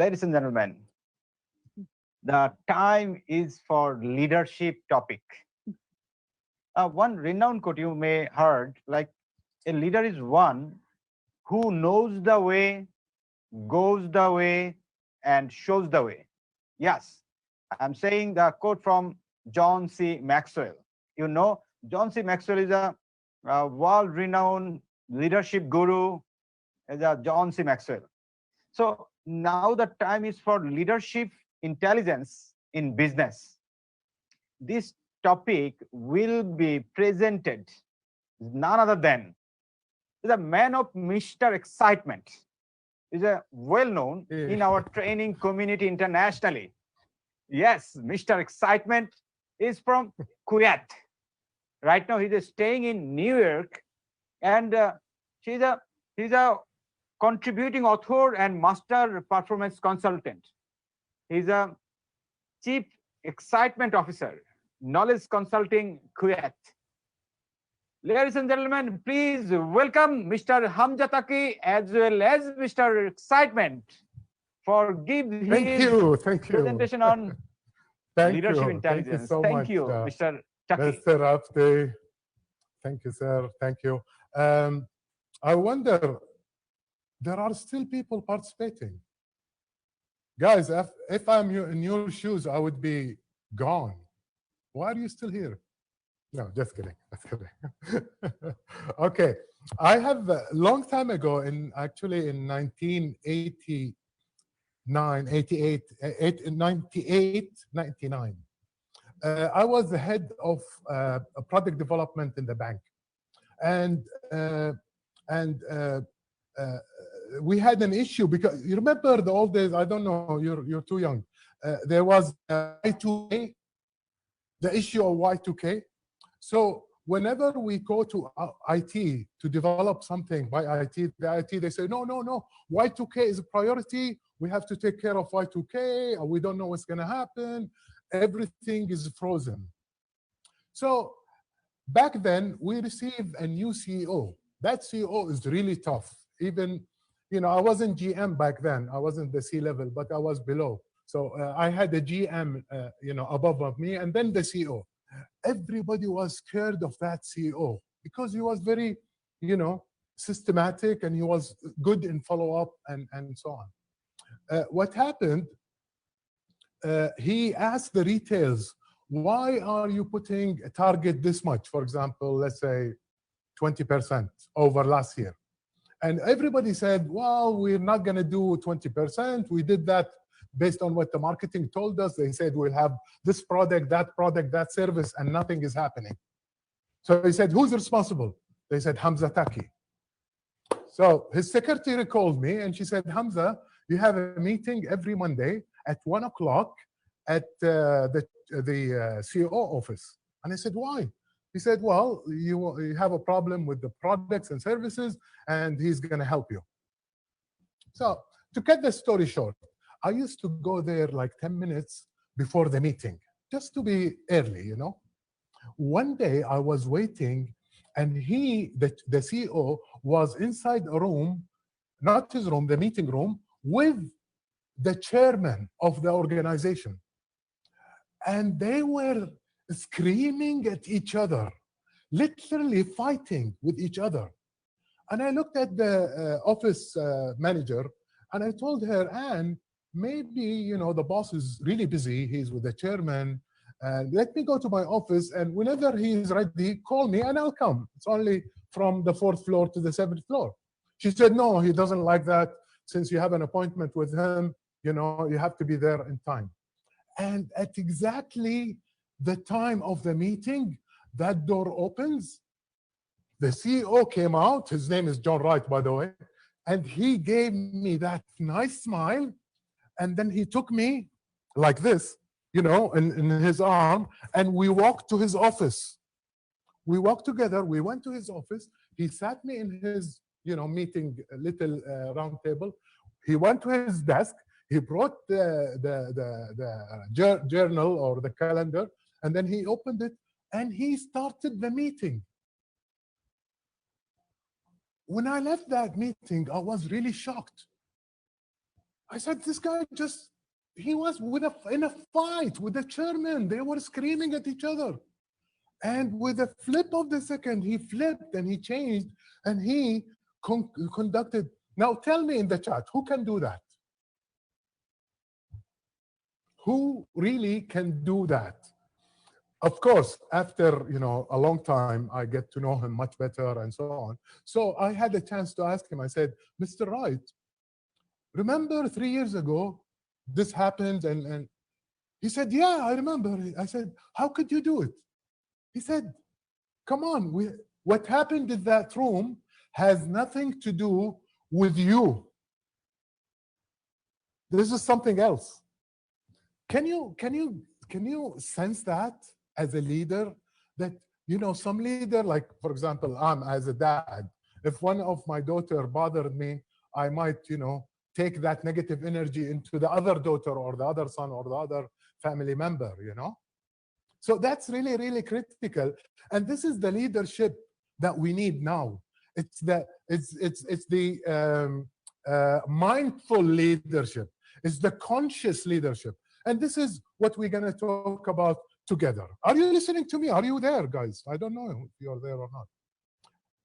Ladies and gentlemen, the time is for leadership topic. One renowned quote you may heard, like, a leader is one who knows the way, goes the way, and shows the way. Yes, I'm saying the quote from John C. Maxwell. You know, John C. Maxwell is a world-renowned leadership guru, is a John C. Maxwell. So now the time is for leadership intelligence in business. This topic will be presented none other than the man of Mr. Excitement. Is a well-known in our training community internationally. Yes, Mr. Excitement is from Kuwait. Right now, he is staying in New York, and he's a contributing author and master performance consultant. He's a chief excitement officer, knowledge consulting, Kuwait. Ladies and gentlemen, please welcome Mr. Hamza Taqi as well as Mr. Excitement for give his presentation on leadership intelligence. Thank you, Mr. Taqi. Mr. Abdi. Thank you, sir. Thank you. I wonder, there are still people participating. Guys, if I'm in your shoes, I would be gone. Why are you still here? No, just kidding. Just kidding. Okay, I have a long time ago, actually in 1989, 99, I was the head of product development in the bank, and we had an issue because you remember the old days. I don't know, you're too young. There was Y2K, the issue of Y2K. So whenever we go to IT to develop something by IT, they say, no, Y2K is a priority. We have to take care of Y2K. We don't know what's going to happen. Everything is frozen. So back then, we received a new CEO. That CEO is really tough. Even, I wasn't GM back then. I wasn't the C-level, but I was below. So I had a GM, above me, and then the CEO. Everybody was scared of that CEO because he was very, systematic, and he was good in follow-up and so on. What happened, he asked the retails, why are you putting a target this much? For example, let's say 20% over last year. And everybody said, well, we're not going to do 20%. We did that based on what the marketing told us. They said we'll have this product, that service, and nothing is happening. So he said, who's responsible? They said, Hamza Taqi. So his secretary called me and she said, Hamza, you have a meeting every Monday at 1 o'clock at the CEO office. And I said, why? He said, well, you have a problem with the products and services, and he's going to help you. So to cut the story short, I used to go there like 10 minutes before the meeting, just to be early, One day I was waiting, and the CEO was inside a room, not his room, the meeting room, with the chairman of the organization. And they were screaming at each other, literally fighting with each other. And I looked at the office manager, and I told her, Anne, maybe, the boss is really busy. He's with the chairman. And let me go to my office, and whenever he's ready, call me and I'll come. It's only from the 4th floor to the 7th floor. She said, no, he doesn't like that. Since you have an appointment with him, you have to be there in time. And at exactly the time of the meeting, that door opens. The CEO came out. His name is John Wright, by the way. And he gave me that nice smile. And then he took me like this, in his arm, and we walked to his office. We walked together. We went to his office. He sat me in his, meeting little round table. He went to his desk. He brought the journal or the calendar, and then he opened it, and he started the meeting. When I left that meeting, I was really shocked. I said, this guy just, he was in a fight with the chairman. They were screaming at each other. And with a flip of the second, he flipped and he changed and he conducted. Now tell me in the chat, who can do that? Who really can do that? Of course, after a long time, I get to know him much better and so on. So I had a chance to ask him. I said, Mr. Wright, remember 3 years ago, this happened? And he said, yeah, I remember. I said, how could you do it? He said, come on, what happened in that room has nothing to do with you. This is something else. Can you sense that as a leader? That some leader, like for example, I'm as a dad, if one of my daughter bothered me, I might take that negative energy into the other daughter or the other son or the other family member. So that's really, really critical. And this is the leadership that we need now. It's the mindful leadership. It's the conscious leadership. And this is what we're going to talk about together. Are you listening to me? Are you there, guys? I don't know if you're there or not.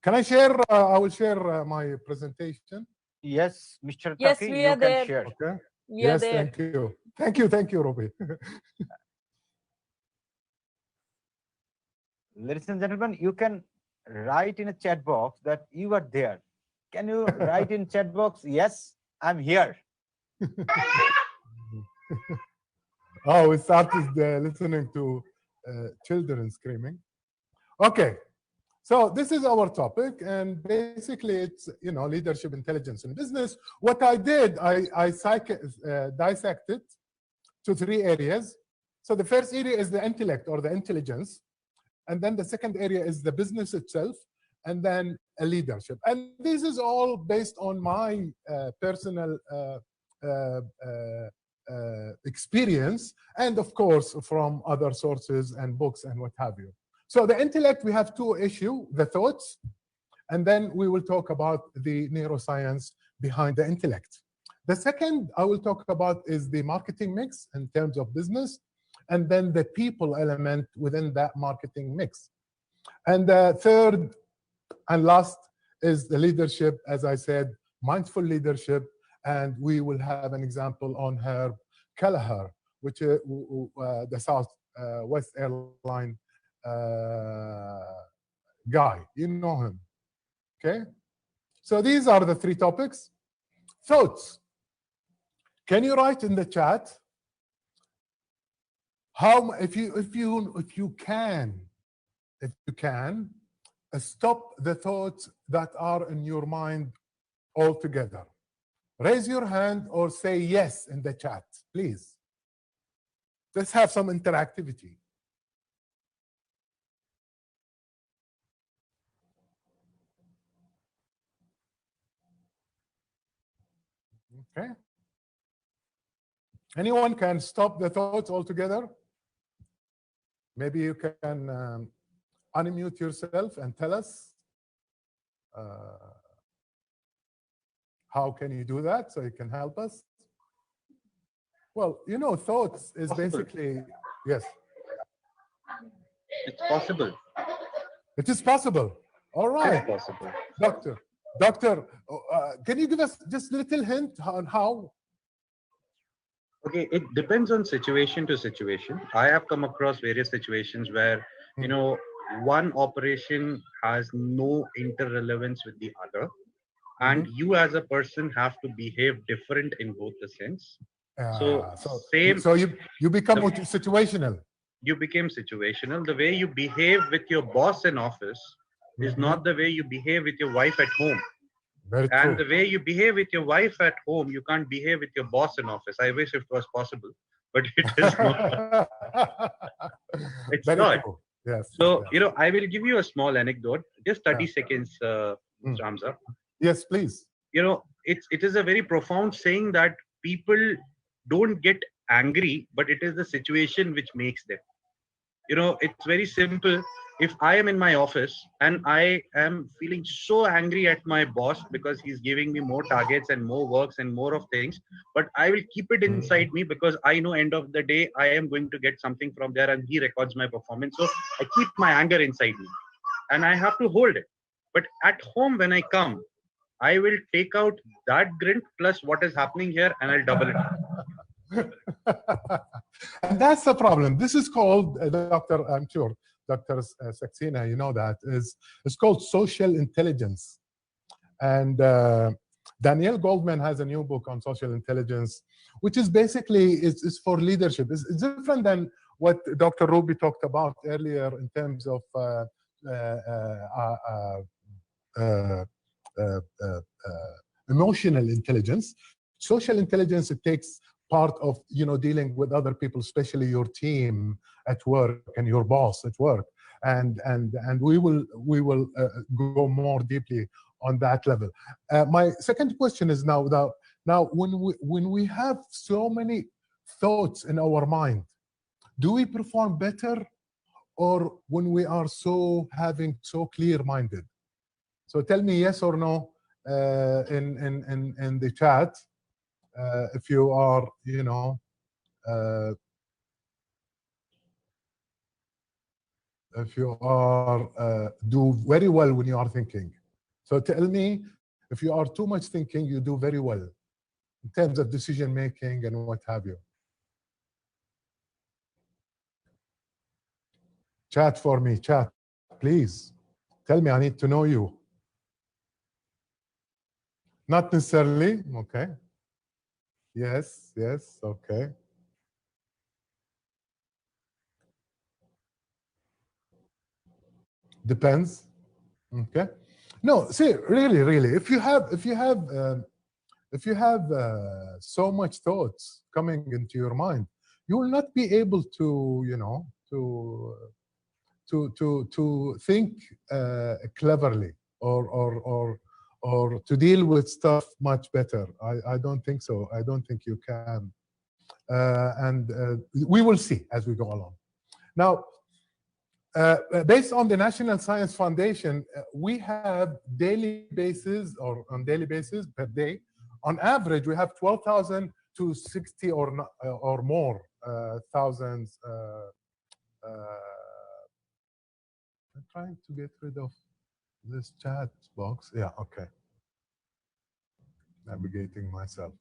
Can I share? I will share my presentation. Yes, Mr. Yes, Taqi, we you are can there. share. Okay. We are Yes, there. thank you. Thank you, Robbie. Ladies and gentlemen, you can write in a chat box that you are there. Can you write in chat box, yes, I'm here. Oh, we started listening to children screaming. Okay, so this is our topic, and basically it's leadership intelligence in business. What I did, I dissected to 3 areas. So the first area is the intellect or the intelligence, and then the second area is the business itself, and then a leadership. And this is all based on my personal experience, and of course from other sources and books and what have you. So the intellect, we have 2 issues, the thoughts, and then we will talk about the neuroscience behind the intellect. The second I will talk about is the marketing mix in terms of business, and then the people element within that marketing mix. And the third and last is the leadership, as I said, mindful leadership, and we will have an example on Herb Kelleher, which is the Southwest Airline guy. You know him, okay? So these are the 3 topics. Thoughts. Can you write in the chat how, if you can, stop the thoughts that are in your mind altogether? Raise your hand or say yes in the chat, please. Let's have some interactivity. Okay. Anyone can stop the thoughts altogether? Maybe you can unmute yourself and tell us how can you do that, so you can help us? Well, thoughts is basically, yes. It's possible. It is possible. All right. It's possible. Doctor, can you give us just a little hint on how? Okay, it depends on situation to situation. I have come across various situations where, one operation has no interrelevance with the other, and you as a person have to behave different in both the sense. So you become situational. You became situational. The way you behave with your boss in office is not the way you behave with your wife at home. Very true. And the way you behave with your wife at home, you can't behave with your boss in office. I wish it was possible, but it is not. It's Very not. true. Yes. So, yes. I will give you a small anecdote, just 30 seconds, Hamza. Yes, please. It is a very profound saying that people don't get angry, but it is the situation which makes them. It's very simple. If I am in my office and I am feeling so angry at my boss because he's giving me more targets and more works and more of things, but I will keep it inside me because I know end of the day I am going to get something from there and he records my performance. So I keep my anger inside me and I have to hold it. But at home when I come, I will take out that grin plus what is happening here and I'll double it. And that's the problem. This is called, Dr. I'm sure, Dr. Saxena, you know that, it's called social intelligence. And Danielle Goldman has a new book on social intelligence, which is basically, it's for leadership. It's different than what Dr. Ruby talked about earlier in terms of emotional intelligence. Social intelligence, it takes part of, you know, dealing with other people, especially your team at work and your boss at work, and we will go more deeply on that level. My second question is now when we have so many thoughts in our mind, do we perform better, or when we are so clear-minded? So tell me yes or no in the chat. If you are, you know, if you are do very well when you are thinking. So tell me, if you are too much thinking, you do very well in terms of decision making and what have you. Chat for me, chat, please. Tell me, I need to know you. Not necessarily, okay. Yes, yes, okay. Depends. Okay. No, see, really, if you have so much thoughts coming into your mind, you will not be able to, you know, to think cleverly or to deal with stuff much better. I don't think so. I don't think you can. And we will see as we go along. Now, based on the National Science Foundation, we have daily basis, or on daily basis per day, on average, we have 12,000 to 60 or more thousands. I'm trying to get rid of this chat box. Yeah, okay. Navigating myself.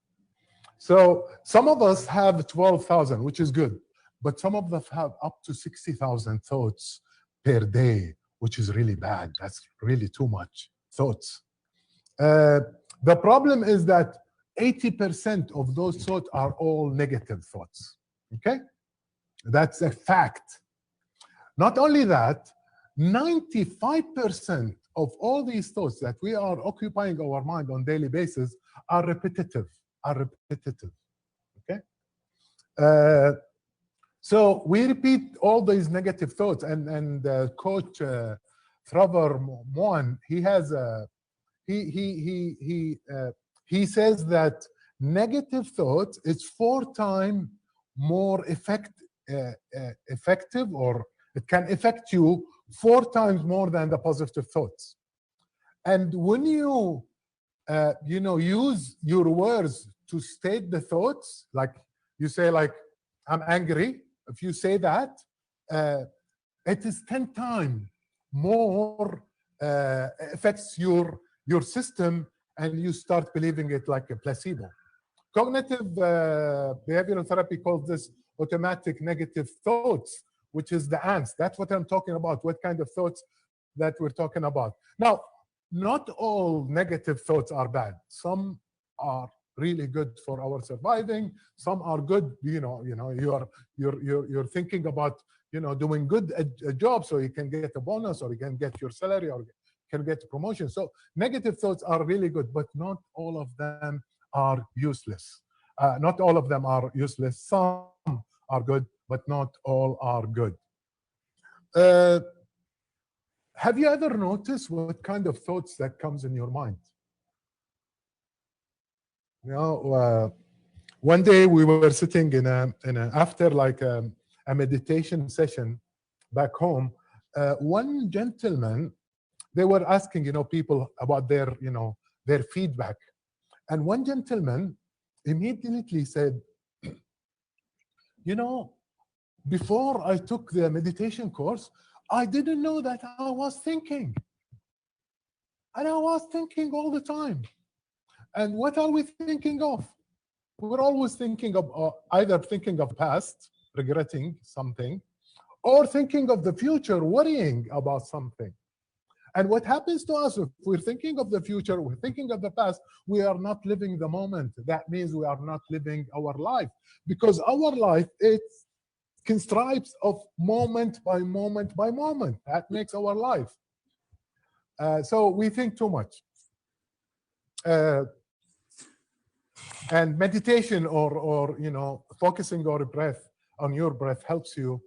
So some of us have 12,000, which is good, but some of us have up to 60,000 thoughts per day, which is really bad. That's really too much thoughts. The problem is that 80% of those thoughts are all negative thoughts, okay? That's a fact. Not only that, 95% of all these thoughts that we are occupying our mind on daily basis are repetitive, okay? So we repeat all these negative thoughts, and Coach Trevor Mohan, he has a, he says that negative thoughts is 4 times more effective, or it can affect you 4 times more than the positive thoughts. And when you you know, use your words to state the thoughts, like you say, like, I'm angry. If you say that, it is 10 times more affects your system, and you start believing it like a placebo. Cognitive behavioral therapy calls this automatic negative thoughts, which is the ants. That's what I'm talking about, what kind of thoughts that we're talking about. Now, not all negative thoughts are bad. Some are really good for our surviving. Some are good, you're thinking about, doing good a job so you can get a bonus, or you can get your salary, or can get a promotion. So negative thoughts are really good, but not all of them are useless. Not all of them are useless. Some are good, but not all are good. Have you ever noticed what kind of thoughts that comes in your mind? One day we were sitting in a after like a meditation session back home, one gentleman, they were asking, people about their, their feedback. And one gentleman immediately said, before I took the meditation course, I didn't know that I was thinking. And I was thinking all the time. And what are we thinking of? We're always thinking of either thinking of past, regretting something, or thinking of the future, worrying about something. And what happens to us if we're thinking of the future, we're thinking of the past, we are not living the moment. That means we are not living our life, because our life, it's constripes of moment by moment by moment. That makes our life. So we think too much. And meditation or focusing on your breath helps you,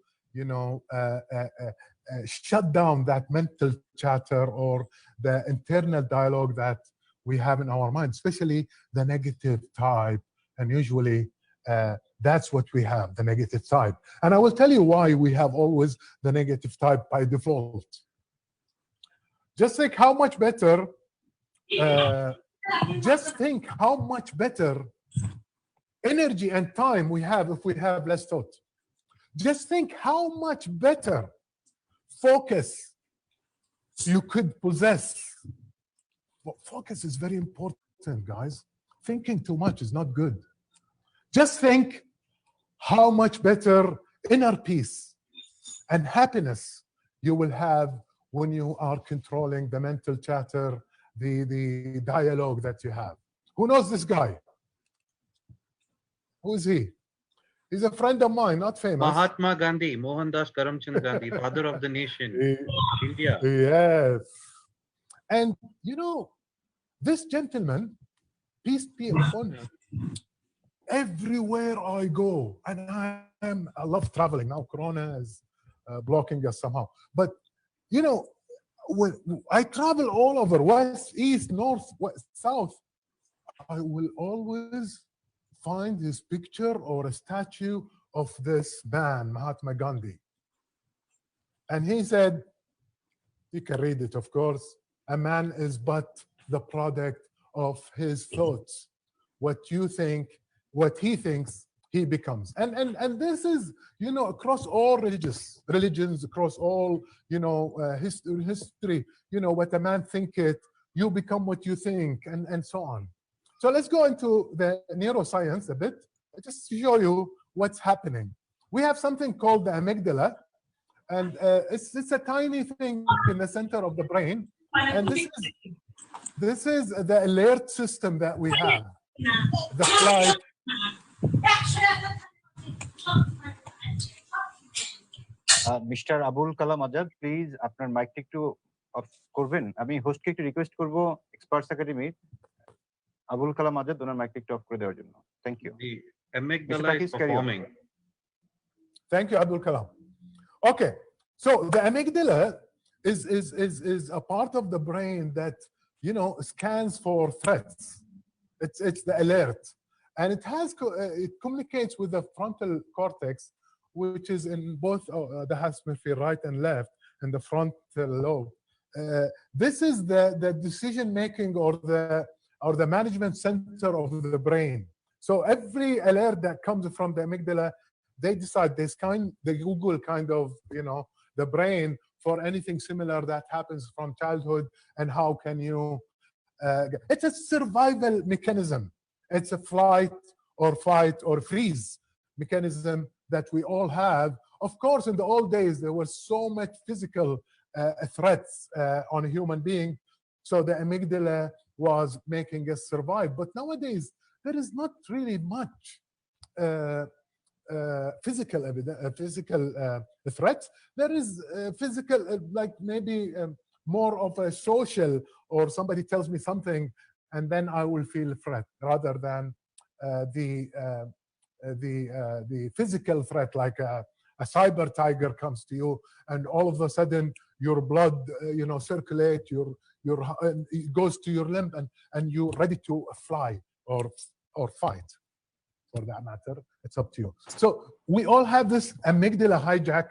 shut down that mental chatter or the internal dialogue that we have in our mind, especially the negative type. And usually that's what we have, the negative type. And I will tell you why we have always the negative type by default. Just think how much better, just think how much better energy and time we have if we have less thought. Just think how much better focus you could possess. Focus is very important, guys. Thinking too much is not good. Just think how much better inner peace and happiness you will have when you are controlling the mental chatter, the dialogue that you have. Who knows this guy? Who is he? He's a friend of mine, not famous. Mahatma Gandhi, Mohandas Karamchand Gandhi, father of the nation, India. Yes. And this gentleman, peace be upon him, everywhere I go, and I love traveling. Now Corona is blocking us somehow. But when I travel all over, west, east, north, west, south, I will always find his picture or a statue of this man, Mahatma Gandhi. And he said, you can read it, of course, a man is but the product of his thoughts. What you think, what he thinks, he becomes. And this is, across all religions, across all, history, what a man thinketh, you become what you think, and so on. So let's go into the neuroscience a bit, just to show you what's happening. We have something called the amygdala, and it's a tiny thing in the center of the brain. And this is the alert system that we have. The flight. Mr. Abul Kalam Azad, please আপনার মাইকটা একটু of করবেন। আমি হোস্টকে একটু request করব experts academy Abul Kalam Azad ওনার মাইকটা একটু অফ করে দেওয়ার জন্য। Thank you. The amygdala is performing. Thank you, Abul Kalam. Okay, so the amygdala is a part of the brain that scans for threats. It's the alert, and it communicates with the frontal cortex, which is in both the hemisphere, right and left, and the frontal lobe. This is the decision making or the management center of the brain. So every alert that comes from the amygdala, they decide, they Google kind of, the brain for anything similar that happens from childhood, and how can you, it's a survival mechanism. It's a flight or fight or freeze mechanism that we all have. Of course, in the old days, there was so much physical threats on a human being. So the amygdala was making us survive. But nowadays, there is not really much physical threats. There is physical, like maybe more of a social, or somebody tells me something, and then I will feel a threat, rather than the physical threat, like a cyber tiger comes to you, and all of a sudden your blood, circulate, it goes to your limb, and you're ready to fly or fight, for that matter. It's up to you. So we all have this amygdala hijack,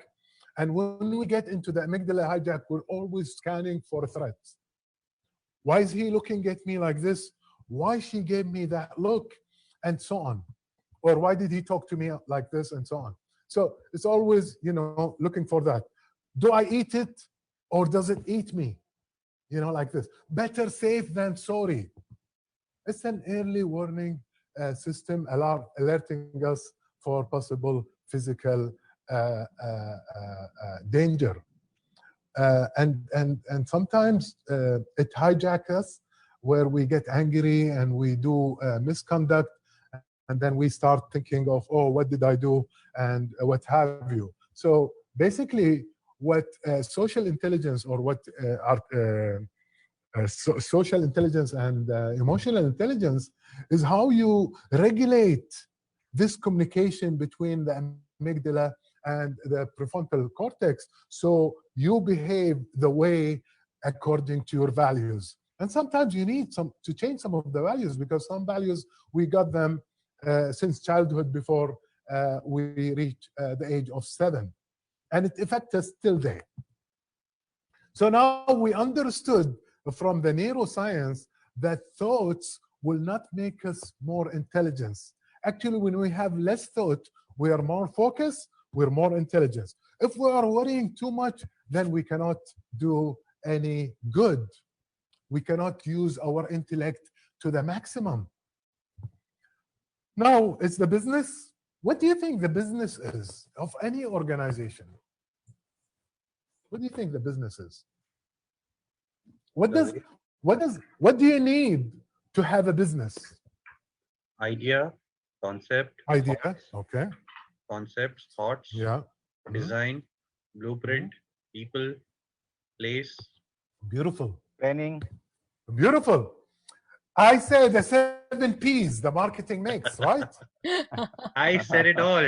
And when we get into the amygdala hijack, we're always scanning for threats. Why is he looking at me like this? Why she gave me that look? And so on. Or why did he talk to me like this? And so on. So it's always, looking for that. Do I eat it or does it eat me? Like this. Better safe than sorry. It's an early warning system alerting us for possible physical danger. And sometimes it hijacks us where we get angry and we do misconduct, and then we start thinking of, oh, what did I do, and what have you. So basically, what social intelligence, or what social intelligence and emotional intelligence is how you regulate this communication between the amygdala and the prefrontal cortex, so you behave the way according to your values. And sometimes you need to change some of the values, because some values we got them since childhood, before we reach the age of 7, and it affects us till today. So now we understood from the neuroscience that thoughts will not make us more intelligent. Actually, when we have less thought, we are more focused, we're more intelligent. If we are worrying too much, then we cannot do any good. We cannot use our intellect to the maximum. Now, it's the business. What do you think the business is of any organization? What do you think the business is? What do you need to have a business? Idea, concept. Idea, thoughts, okay. Concepts, thoughts. Yeah. Design, blueprint, people, place. Beautiful. Planning. Beautiful. I say the 7 P's the marketing makes, right? I said it all.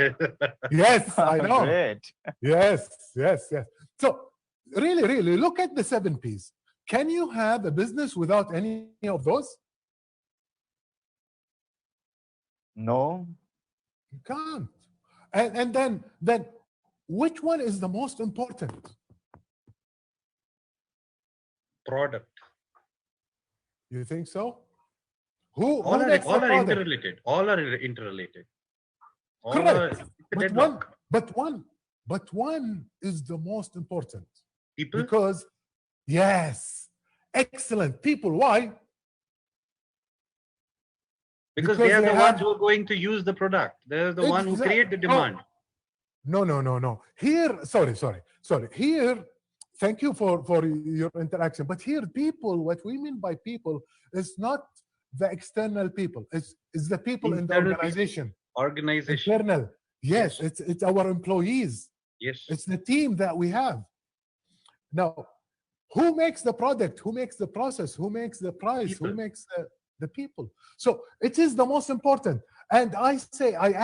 Yes, I know. Great. Yes. So really look at the 7 P's. Can you have a business without any of those? No. You can't. And then which one is the most important? Product. You think so? Who All are makes the product? interrelated. All are interrelated. All Correct. are But one is the most important. people. Because, yes, excellent. People. Why? Because they are the ones who are going to use the product. They're the one who create the demand. No. Here, sorry. Here, thank you for your interaction. But here, people, what we mean by people is not the external people. It's the people in the organization. Organization. Internal. Yes, it's our employees. Yes. It's the team that we have. Now, who makes the product? Who makes the process? Who makes the price? People. Who makes the people? So it is the most important. And I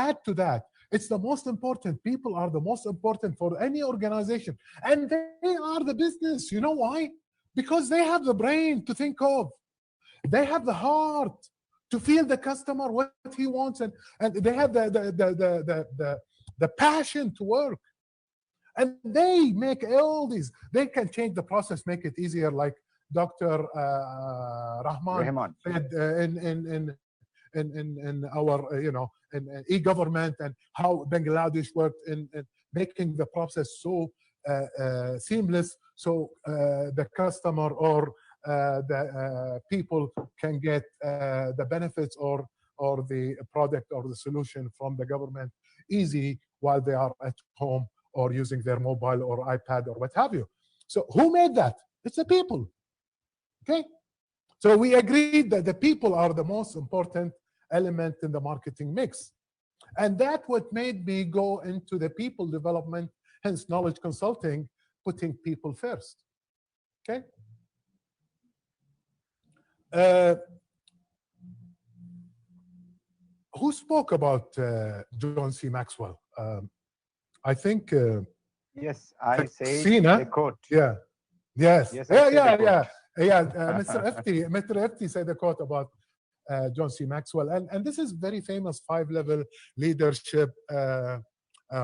add to that, it's the most important. People are the most important for any organization. And they are the business. You know why? Because they have the brain to think of. They have the heart to feel the customer, what he wants, and they have the passion to work. And they make all these. They can change the process, make it easier, like Dr. Rahman said in our in e-government, and how Bangladesh worked in making the process so seamless, so the customer or the people can get the benefits or the product or the solution from the government easy while they are at home or using their mobile or iPad or what have you. So who made that? It's the people. Okay. So we agreed that the people are the most important element in the marketing mix. And that's what made me go into the people development, hence knowledge consulting, putting people first. Okay. Who spoke about John C. Maxwell? I think yes, I say the quote. Yeah. Yes. Yes, yeah. Mr. Efti said a quote about John C. Maxwell, and this is very famous 5-level leadership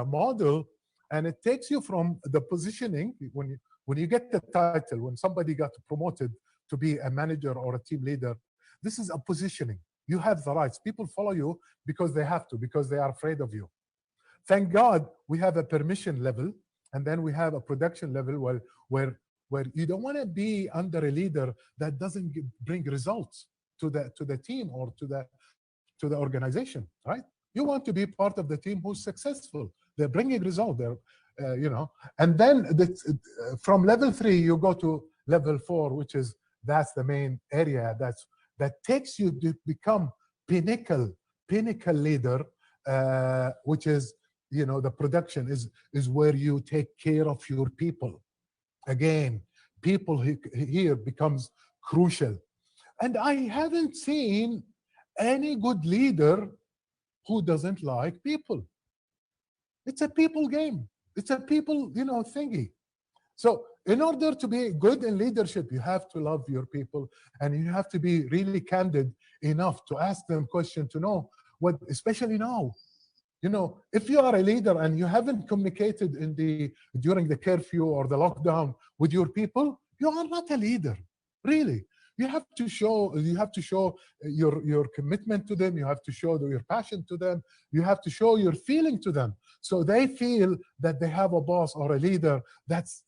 model, And it takes you from the positioning, when you get the title, when somebody got promoted to be a manager or a team leader, this is a positioning. You have the rights. People follow you because they have to, because they are afraid of you. Thank God we have a permission level, and then we have a production level where you don't want to be under a leader that doesn't bring results to the team or to the organization, right? You want to be part of the team who's successful. They're bringing results. They're, and then from level 3 you go to level 4, which is that's the main area that takes you to become pinnacle leader, which is the production is where you take care of your people. Again, people here becomes crucial. And I haven't seen any good leader who doesn't like people. It's a people game. It's a people, thingy. So in order to be good in leadership, you have to love your people, and you have to be really candid enough to ask them questions to know what, especially now. If you are a leader and you haven't communicated during the curfew or the lockdown with your people, you are not a leader, really. You have to show your commitment to them. You have to show your passion to them. You have to show your feeling to them, so they feel that they have a boss or a leader that's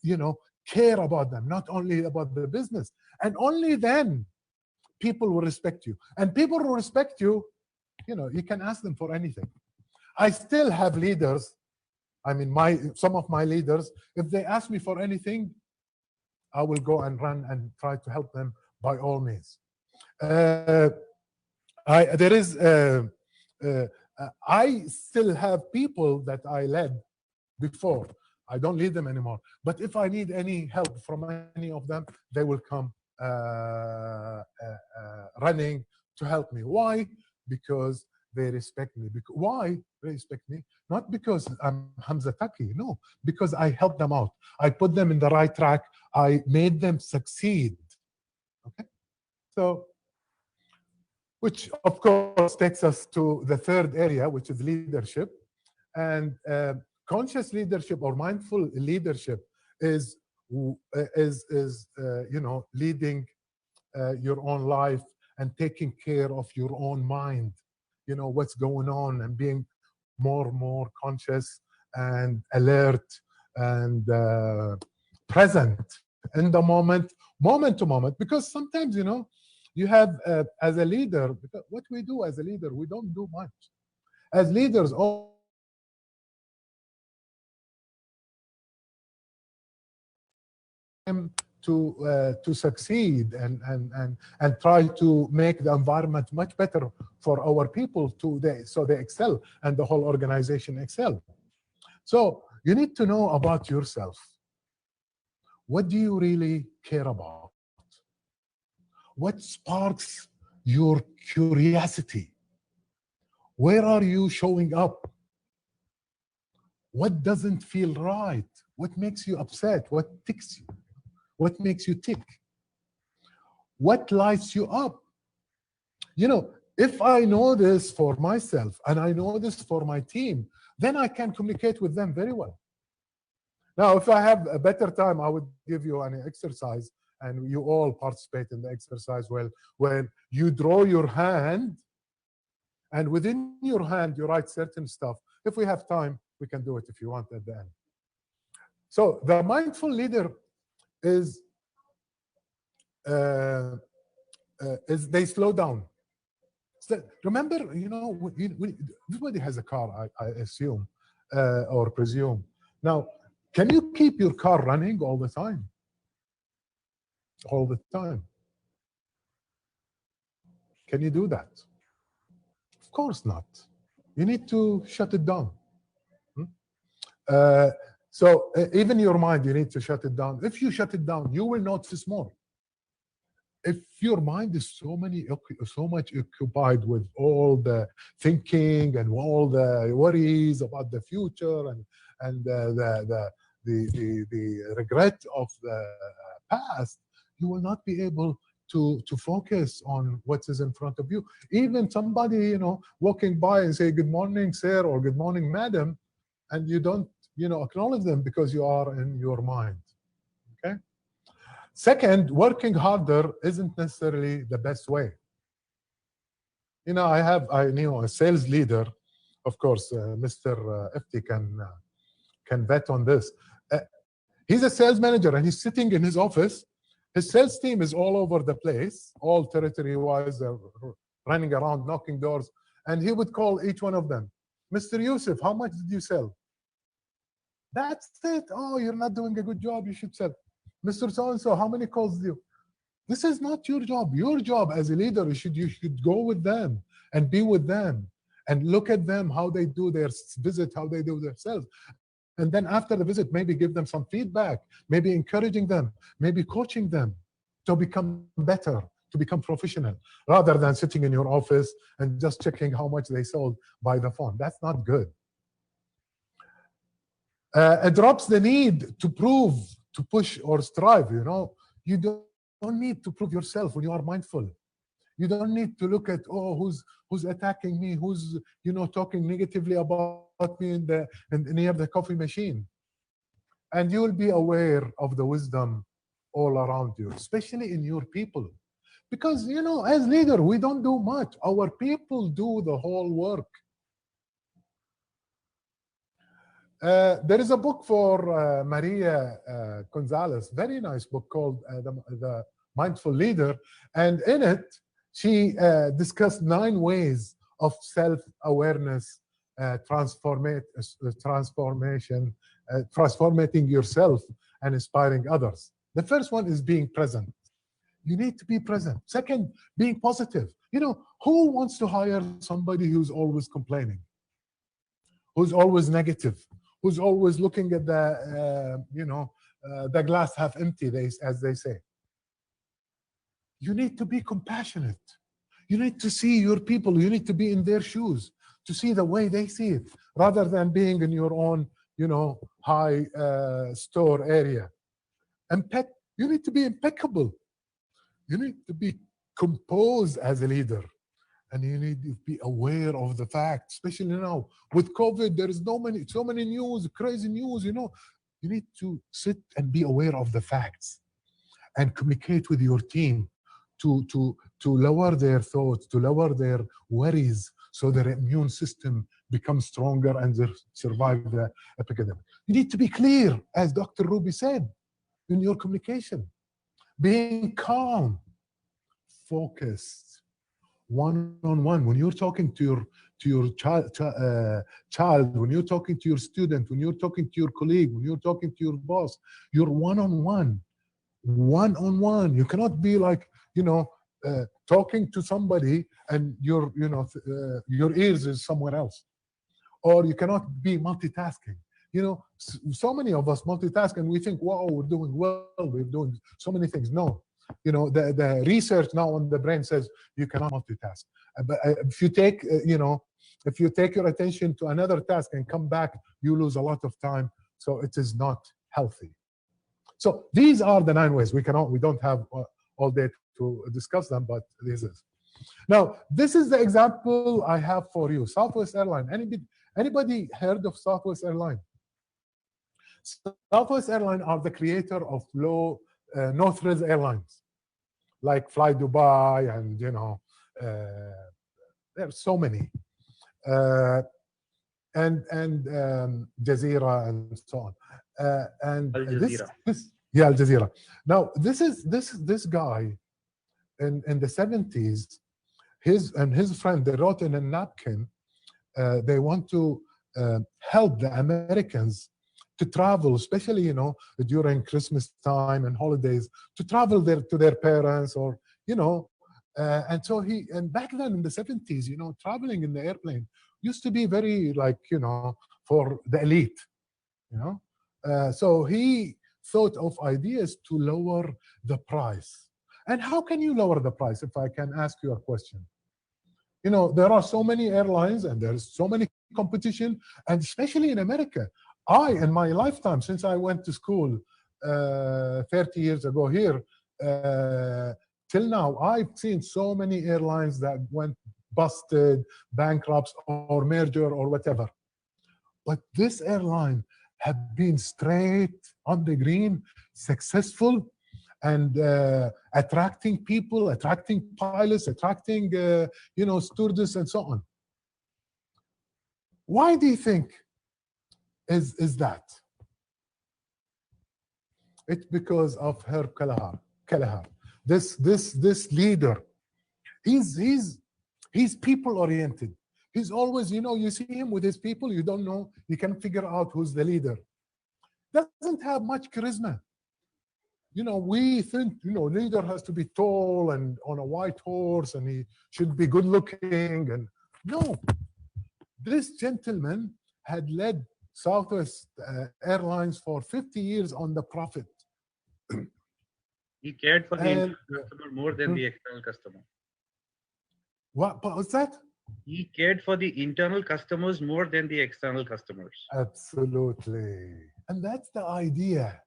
care about them, not only about the business. And only then people will respect you. And people will respect you. You can ask them for anything. I still have leaders. I mean, some of my leaders, if they ask me for anything, I will go and run and try to help them by all means. I still have people that I led before. I don't lead them anymore. But if I need any help from any of them, they will come running to help me. Why? Because they respect me. Why they respect me? Not because I'm Hamza Taqi, no, because I helped them out. I put them in the right track. I made them succeed. Okay, so, which of course takes us to the third area, which is leadership. And conscious leadership or mindful leadership is leading your own life and taking care of your own mind. What's going on, and being more conscious and alert and present in the moment to moment. Because sometimes you have as a leader, what we do as a leader, we don't do much as leaders. To succeed and try to make the environment much better for our people so they excel and the whole organization excel. So you need to know about yourself. What do you really care about? What sparks your curiosity? Where are you showing up? What doesn't feel right? What makes you upset? What ticks you? What makes you tick? What lights you up? If I know this for myself and I know this for my team, then I can communicate with them very well. Now, if I have a better time, I would give you an exercise, and you all participate in the exercise where you draw your hand, and within your hand, you write certain stuff. If we have time, we can do it if you want at the end. So the mindful leader is they slow down. So remember, everybody has a car, I assume, or presume. Now, can you keep your car running all the time? All the time. Can you do that? Of course not. You need to shut it down. So even your mind, you need to shut it down. If you shut it down, you will notice more. If your mind is so much occupied with all the thinking and all the worries about the future and the regret of the past, you will not be able to focus on what is in front of you. Even somebody walking by and say good morning, sir, or good morning, madam, and you don't acknowledge them because you are in your mind. Okay. Second, working harder isn't necessarily the best way. I knew a sales leader, of course, Mr. FT can bet on this. He's a sales manager and he's sitting in his office. His sales team is all over the place, all territory-wise, running around, knocking doors. And he would call each one of them, Mr. Yusuf, how much did you sell? That's it. Oh, you're not doing a good job. You should sell. Mr. So-and-so, how many calls do you? This is not your job. Your job as a leader, you should go with them and be with them and look at them, how they do their visit, how they do their sales. And then after the visit, maybe give them some feedback, maybe encouraging them, maybe coaching them to become better, to become professional, rather than sitting in your office and just checking how much they sold by the phone. That's not good. It drops the need to prove, to push or strive. You don't need to prove yourself when you are mindful. You don't need to look at, oh, who's attacking me, who's talking negatively about me near the coffee machine. And you will be aware of the wisdom all around you, especially in your people. Because as leader, we don't do much. Our people do the whole work. There is a book for Maria Gonzalez, very nice book called The Mindful Leader. And in it, she discussed 9 ways of self-awareness, transforming yourself and inspiring others. The first one is being present. You need to be present. Second, being positive. Who wants to hire somebody who's always complaining, who's always negative, who's always looking at the glass half empty, as they say? You need to be compassionate. You need to see your people. You need to be in their shoes to see the way they see it, rather than being in your own, high store area. You need to be impeccable. You need to be composed as a leader. And you need to be aware of the facts, especially now with COVID. There is so many news, crazy news. You need to sit and be aware of the facts and communicate with your team to lower their thoughts, to lower their worries, so their immune system becomes stronger and they survive the epidemic. You need to be clear, as Dr. Ruby said, in your communication, being calm, focused, one-on-one. When you're talking to your child, when you're talking to your student, when you're talking to your colleague, when you're talking to your boss, you're one-on-one. You cannot be like, talking to somebody and your ears is somewhere else. Or you cannot be multitasking. So many of us multitask and we think, wow, we're doing well, we're doing so many things. No. The research now on the brain says you cannot multitask. But if you take your attention to another task and come back, you lose a lot of time. So it is not healthy. So these are the 9 ways. We don't have all day to discuss them, but this is. Now, this is the example I have for you. Southwest Airlines. Anybody heard of Southwest Airlines? Southwest Airlines are the creator of no-thrills airlines, like Fly Dubai, and there are so many, and Jazeera and so on, and Al Jazeera. Al Jazeera. Now this guy in the 70s, his friend, they wrote in a napkin, they want to help the Americans to travel, especially during Christmas time and holidays, to travel there to their parents, or and so back then in the 70s, traveling in the airplane used to be very for the elite, so he thought of ideas to lower the price. And how can you lower the price, if I can ask you a question? There are so many airlines and there's so many competition, and especially in America. In my lifetime, since I went to school 30 years ago here, till now, I've seen so many airlines that went busted, bankrupt, or merger, or whatever. But this airline have been straight on the green, successful, and attracting people, attracting pilots, attracting stewardess, and so on. Why do you think is that? It's because of Herb Kelleher. This leader, he's people oriented. He's always, you see him with his people, you don't know, you can figure out who's the leader. Doesn't have much charisma. We think, leader has to be tall and on a white horse, and he should be good looking. And no, this gentleman had led Southwest Airlines for 50 years on the profit. He cared for the internal customer more than the external customer. What was that? He cared for the internal customers more than the external customers. Absolutely. And that's the idea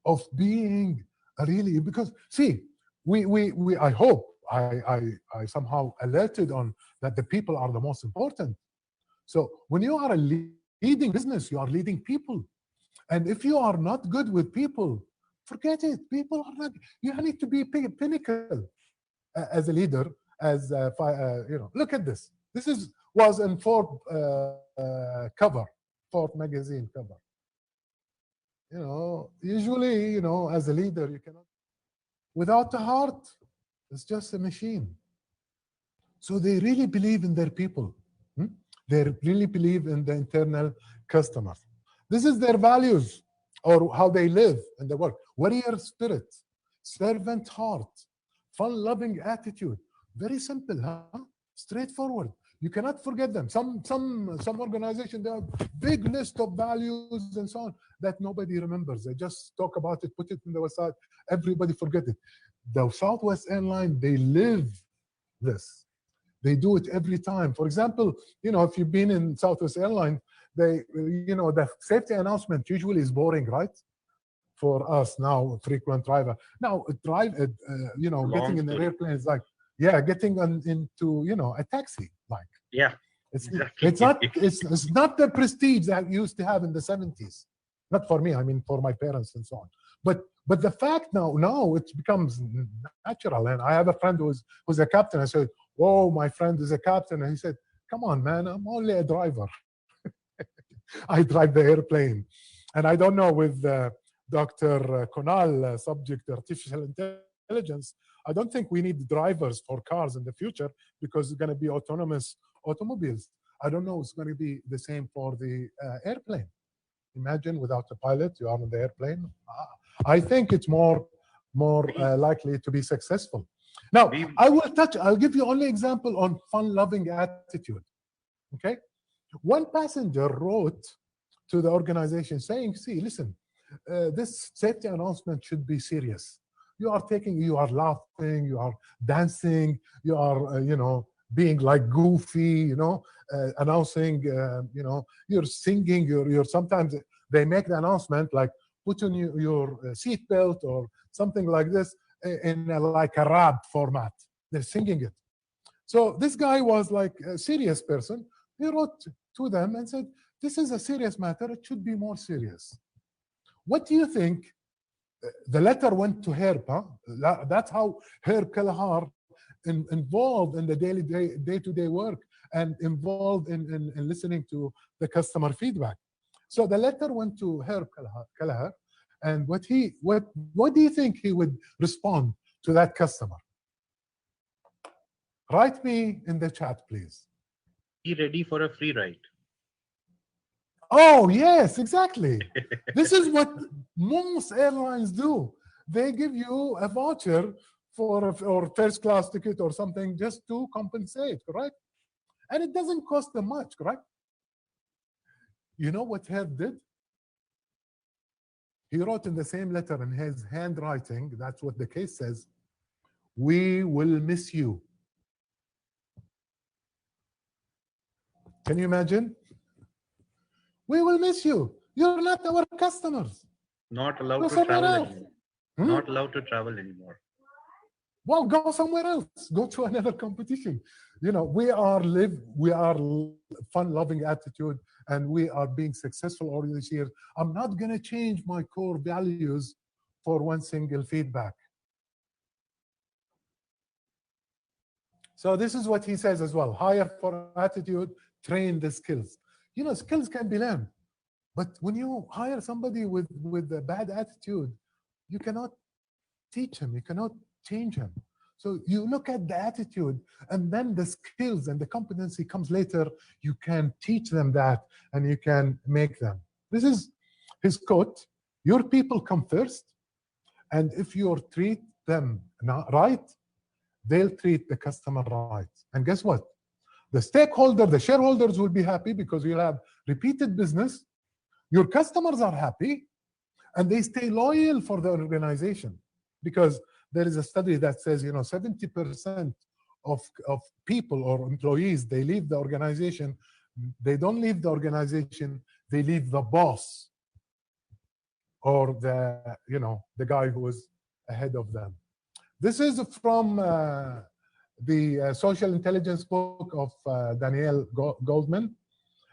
of being really, because see, I hope I somehow alerted on that the people are the most important. So when you are leading business, you are leading people. And if you are not good with people, forget it. People are not, you need to be pinnacle as a leader, as look at this. This was in Forbes magazine cover. Usually, as a leader, you cannot, without a heart, it's just a machine. So they really believe in their people. They really believe in the internal customers. This is their values, or how they live in the work. Warrior spirit, servant heart, fun-loving attitude. Very simple, huh? Straightforward. You cannot forget them. Some organizations, they have big list of values and so on that nobody remembers. They just talk about it, put it in the website, everybody forget it. The Southwest Airlines, they live this. They do it every time. For example, if you've been in Southwest Airlines, the safety announcement usually is boring, right? For us now, frequent driver. Now, getting in the airplane is like, getting into a taxi, like. Yeah, exactly. It's not the prestige that you used to have in the 70s. Not for me, I mean for my parents and so on. But the fact now it becomes natural. And I have a friend who's a captain. I said, "Whoa, my friend is a captain," and he said, "Come on, man, I'm only a driver." I drive the airplane, and I don't know with Dr. Kunal, subject artificial intelligence. I don't think we need drivers for cars in the future because it's going to be autonomous automobiles. I don't know it's going to be the same for the airplane. Imagine without a pilot, you are in the airplane. I think it's more likely to be successful. Now, I'll give you only example on fun-loving attitude. Okay, one passenger wrote to the organization saying, "See, listen, this safety announcement should be serious. You are laughing, you are dancing, you are, being like goofy, announcing, you're singing, you're sometimes they make the announcement like put on your seatbelt or something like this in like a rap format. They're singing it." So this guy was like a serious person. He wrote to them and said, "This is a serious matter. It should be more serious." What do you think? The letter went to Herb. Huh? That's how Herb Kelleher involved in the daily day-to-day work and involved in listening to the customer feedback. So the letter went to Herb Kelleher, and what do you think he would respond to that customer? Write me in the chat, please. Be ready for a free ride. Oh, yes, exactly. This is what most airlines do. They give you a voucher for or first class ticket or something just to compensate, correct? And it doesn't cost them much, correct? You know what Herb did? He wrote in the same letter in his handwriting, that's what the case says, "We will miss you." Can you imagine? We will miss you. You're not our customers. Not allowed to travel anymore. Not allowed to travel anymore. well, go somewhere else. Go to another competition. You know, we are fun-loving attitude, and we are being successful all this year. I'm not going to change my core values for one single feedback. So this is what he says as well. Hire for attitude, train the skills. You know, skills can be learned. But when you hire somebody with a bad attitude, you cannot teach him. You cannot change him. So you look at the attitude, and then the skills and the competency comes later. You can teach them that, and you can make them. This is his quote. Your people come first, and if you treat them not right, they'll treat the customer right. And guess what? The stakeholder, the shareholders will be happy because you'll have repeated business. Your customers are happy, and they stay loyal for the organization. Because there is a study that says, you know, 70% of people or employees, they leave the organization. They don't leave the organization, they leave the boss or the, you know, the guy who is ahead of them. This is from the Social Intelligence book of Daniel Goldman,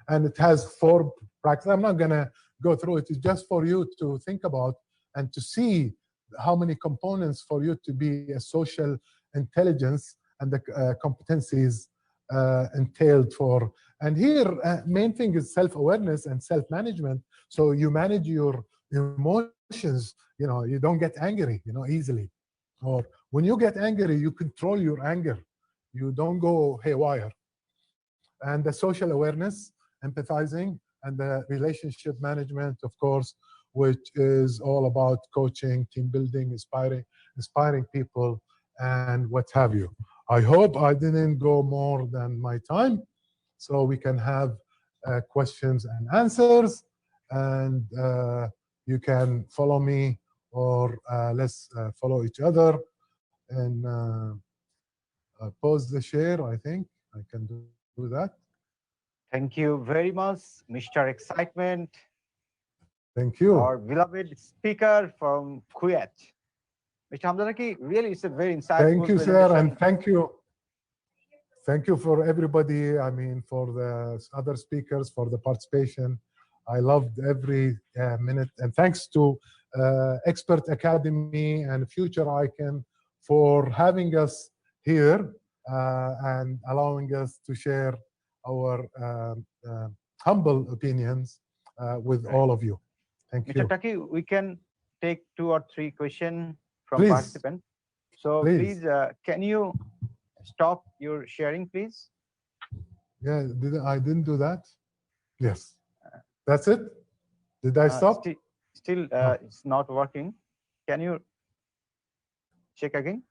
and it has 4 practices. I'm not going to go through it. It's just for you to think about and to see how many components for you to be a social intelligence and the competencies entailed for. And here, main thing is self-awareness and self-management. So you manage your emotions. You know, you don't get angry, you know, easily. Or when you get angry, you control your anger. You don't go haywire. And the social awareness, empathizing, and the relationship management, of course, which is all about coaching, team building, inspiring people, and what have you. I hope I didn't go more than my time, so we can have questions and answers, and you can follow me, or let's follow each other, and pause the share. I think I can do that. Thank you very much, Mr. Excitement. Thank you. Our beloved speaker from Kuwait. Mr. Hamza Taqi, really, it's a very insightful Thank you, sir, and thank you. Thank you for everybody. I mean, for the other speakers, for the participation. I loved every minute. And thanks to Expert Academy and Future Icon for having us here and allowing us to share our humble opinions with all of you. Thank you. Mr. Taqi, we can take 2 or 3 questions from Please. participants. So please, can you stop your sharing, please? Yeah, I didn't do that? Yes. That's it? Did I stop? Still, it's not working. Can you check again?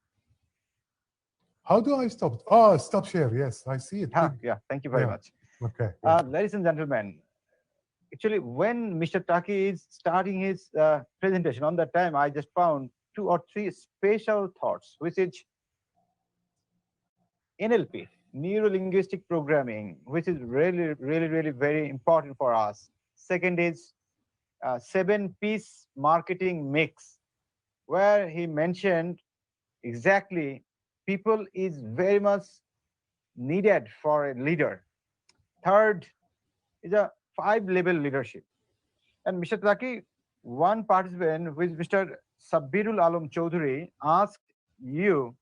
How do I stop? Oh, stop share. Yes, I see it. Yeah, thank you very much. Okay. Ladies and gentlemen, actually, when Mr. Taqi is starting his presentation, on that time, I just found 2 or 3 special thoughts, which is NLP, neuro-linguistic programming, which is really very important for us. Second is 7-piece marketing mix, where he mentioned exactly people is very much needed for a leader. Third is a 5-level leadership. And Mr. Taqi, one participant, with Mr. Sabbirul Alam Chaudhary, asked you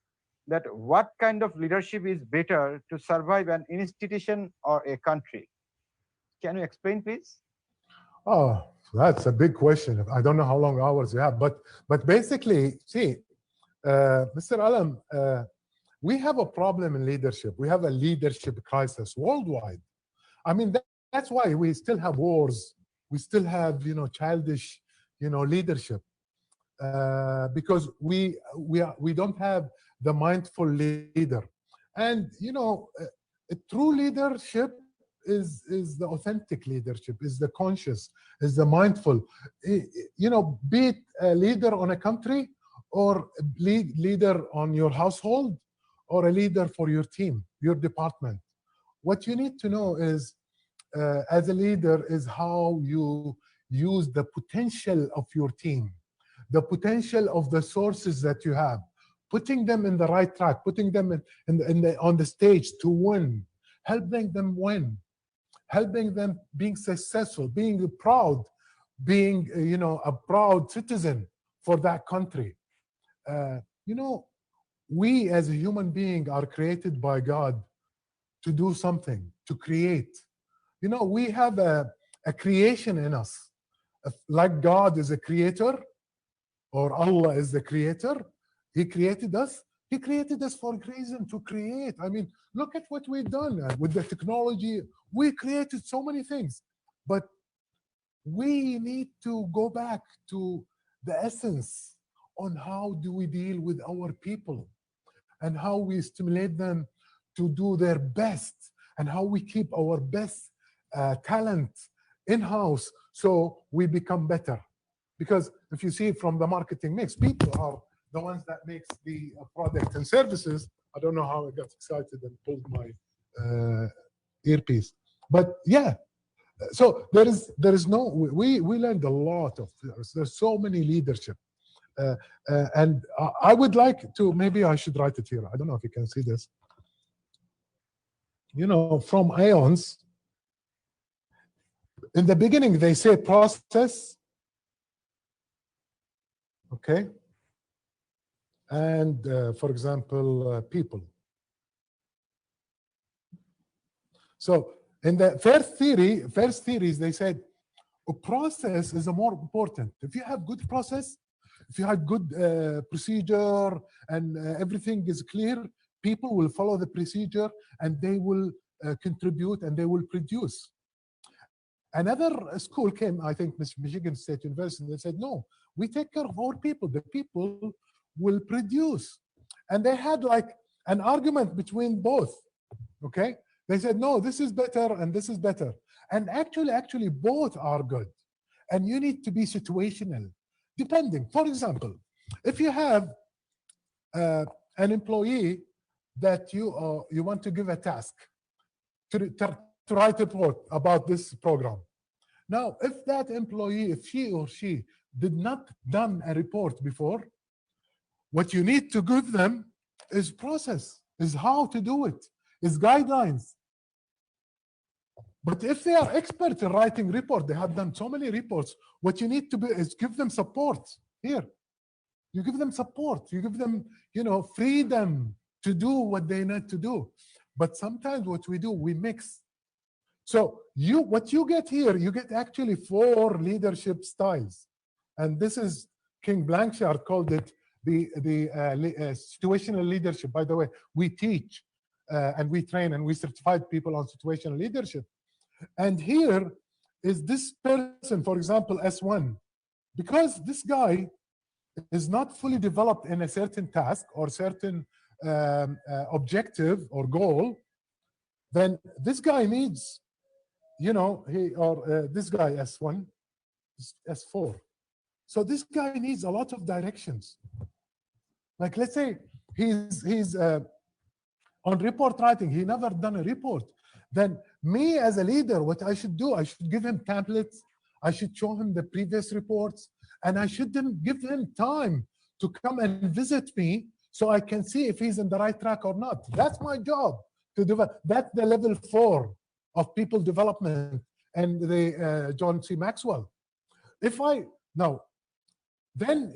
that what kind of leadership is better to survive an institution or a country. Can you explain, please? Oh, that's a big question. I don't know how long hours you have, but basically, see, Mr. Alam, we have a problem in leadership. We have a leadership crisis worldwide. I mean, that's why we still have wars. We still have, you know, childish, you know, leadership, because we don't have the mindful leader. And, you know, a true leadership is the authentic leadership, is the conscious, is the mindful. You know, be it a leader on a country, or a leader on your household, or a leader for your team, your department. What you need to know is, as a leader, is how you use the potential of your team, the potential of the sources that you have, putting them in the right track, putting them on the stage to win, helping them win, helping them being successful, being proud, being a proud citizen for that country. We as a human being are created by God to do something, to create. We have a creation in us. Like God is a creator, or Allah is the creator, He created us. He created us for a reason, to create. I mean, look at what we've done with the technology. We created so many things, but we need to go back to the essence on how do we deal with our people and how we stimulate them to do their best and how we keep our best talent in-house so we become better. Because if you see from the marketing mix, people are the ones that makes the product and services. I don't know how I got excited and pulled my earpiece, but yeah. So there is no, we learned a lot of, there's so many leadership. And I would like to, maybe I should write it here. I don't know if you can see this. From IONS, in the beginning, they say process, okay? And for example, people. So in the first theories, they said a process is more important. If you have good process, if you have good procedure and everything is clear, people will follow the procedure and they will contribute and they will produce. Another school came, I think, Michigan State University, they said, no, we take care of our people. The people will produce. And they had like an argument between both, okay? They said, no, this is better and this is better. And actually, both are good. And you need to be situational, depending. For example, if you have an employee that you want to give a task to write a report about this program. Now, if that employee, if he or she did not done a report before, what you need to give them is process, is how to do it, is guidelines. But if they are experts in writing report, they have done so many reports, what you need to do is give them support here. You give them support, you give them, freedom to do what they need to do. But sometimes what we do, we mix. So what you get here, you get actually 4 leadership styles. And this is, Ken Blanchard called it the situational leadership. By the way, we teach and we train and we certified people on situational leadership. And here is this person, for example, S1, because this guy is not fully developed in a certain task or certain objective or goal, then this guy needs, this guy S1, S4. So this guy needs a lot of directions. Like let's say he's on report writing, he never done a report. Then me as a leader, what I should do, I should give him templates, I should show him the previous reports, and I should then give him time to come and visit me so I can see if he's in the right track or not. That's my job to do that. That's the level 4 of people development and the John C. Maxwell. Then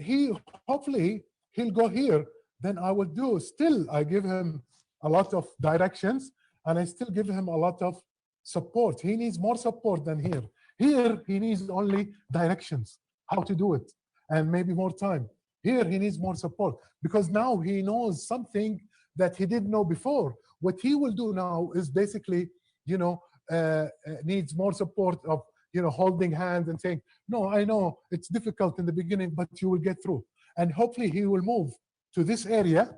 hopefully he'll go here, then I will do, still I give him a lot of directions and I still give him a lot of support. He needs more support than here. Here, he needs only directions, how to do it, and maybe more time. Here, he needs more support because now he knows something that he didn't know before. What he will do now is basically, needs more support of, holding hands and saying, no, I know it's difficult in the beginning, but you will get through. And hopefully he will move to this area.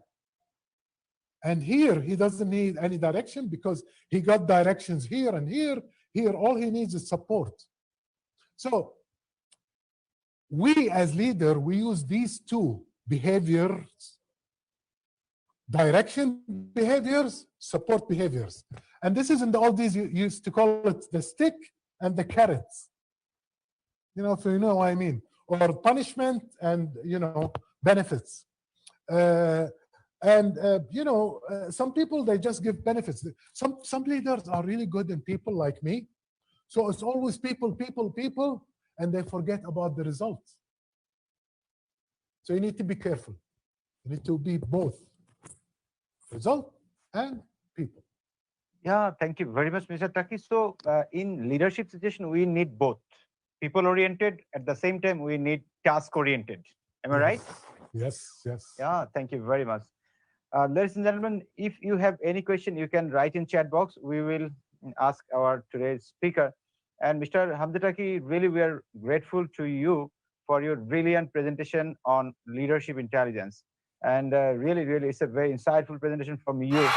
And here, he doesn't need any direction because he got directions here and here. Here, all he needs is support. So we as leader, we use these 2 behaviors, direction behaviors, support behaviors. And this is in the old days, you used to call it the stick and the carrots. If you know what I mean. Or punishment and, benefits. And some people, they just give benefits. Some leaders are really good in people like me. So it's always people, people, people, and they forget about the results. So you need to be careful. You need to be both result and people. Yeah, thank you very much, Mr. Taqi. So in leadership situation, we need both. People-oriented, at the same time, we need task-oriented. Am I right? Yes, yes. Yeah, thank you very much. Ladies and gentlemen, if you have any question, you can write in chat box. We will ask our today's speaker. And Mr. Hamza Taqi, really, we are grateful to you for your brilliant presentation on leadership intelligence. And really, really, it's a very insightful presentation from you.